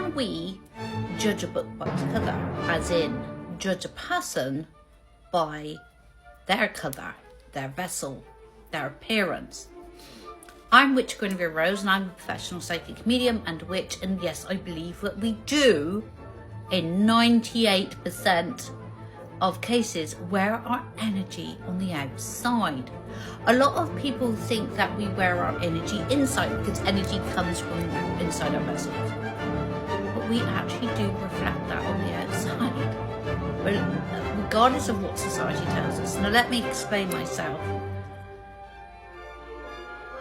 can we judge a book by its cover? As in, judge a person by their cover, their vessel, their appearance. I'm Witch Guinevere Rose, and I'm a professional psychic medium and witch, and yes, I believe that we do in 98% of cases wear our energy on the outside. A lot of people think that we wear our energy inside because energy comes from inside our vessels. But we actually do reflect that on the outside, regardless of what society tells us. Now let me explain myself.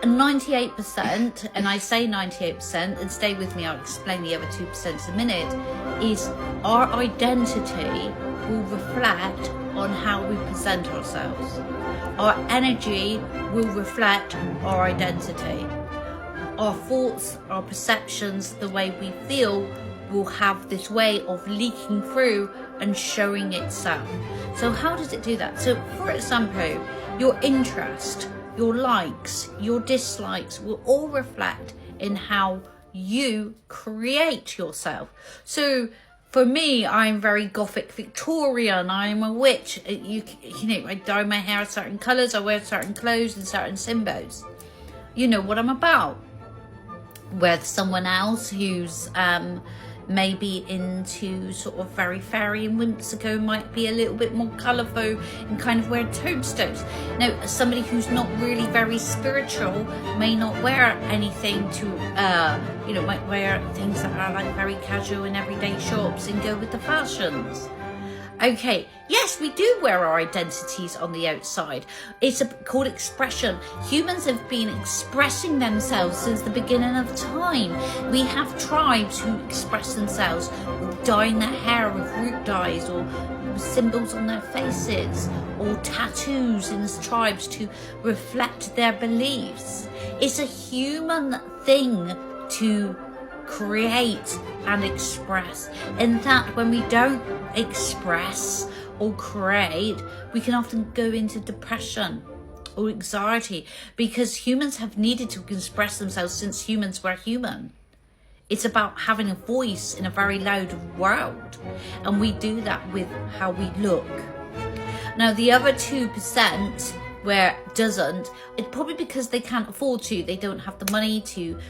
98%, and I say 98%, and stay with me, I'll explain the other 2% in a minute, is our identity will reflect on how we present ourselves. Our energy will reflect our identity. Our thoughts, our perceptions, the way we feel will have this way of leaking through and showing itself. So how does it do that? So for example, your interest, your likes, your dislikes will all reflect in how you create yourself. So for me, I'm very Gothic Victorian. I'm a witch. You know, I dye my hair certain colours, I wear certain clothes and certain symbols. You know what I'm about. Where someone else who's maybe into sort of very fairy and whimsical might be a little bit more colourful and kind of wear toadstools. Now, somebody who's not really very spiritual may not wear anything to, you know, might wear things that are like very casual in everyday shops and go with the fashions. Okay, yes, we do wear our identities on the outside. It's called expression. Humans have been expressing themselves since the beginning of time. We have tried to express themselves with dyeing their hair with root dyes, or symbols on their faces, or tattoos in tribes to reflect their beliefs. It's a human thing to create and express, and that when we don't express or create, we can often go into depression or anxiety, because humans have needed to express themselves since humans were human. It's about having a voice in a very loud world, and we do that with how we look. Now the other 2% where it doesn't, it's probably because they can't afford to. They don't have the money to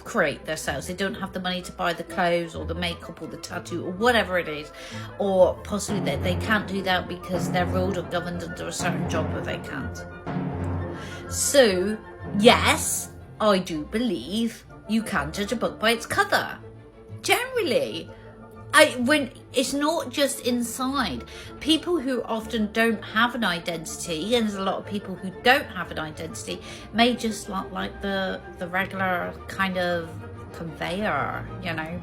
create themselves. They don't have the money to buy the clothes or the makeup or the tattoo or whatever it is, or possibly that they can't do that because they're ruled or governed under a certain job where they can't. So yes, I do believe you can judge a book by its cover. Generally, when it's not just inside. People who often don't have an identity, and there's a lot of people who don't have an identity, may just look like the regular kind of conveyor, you know,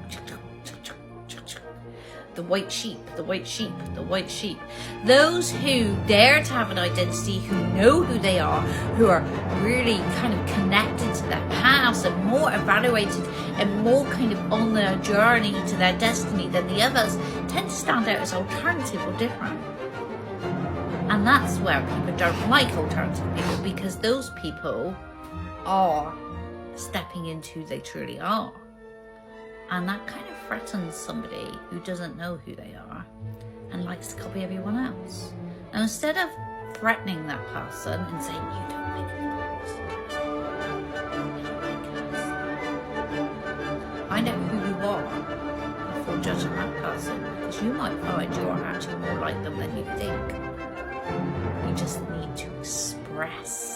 the white sheep, the white sheep, the white sheep. Those who dare to have an identity, who know who they are, who are really kind of connected to their past and more evaluated and more kind of on their journey to their destiny than the others, tend to stand out as alternative or different. And that's where people don't like alternative people, because those people are stepping into who they truly are. And that kind of threatens somebody who doesn't know who they are and likes to copy everyone else. Now, instead of threatening that person and saying, you don't make it, find out who you are before judging that person, because you might find you're actually more like them than you think. You just need to express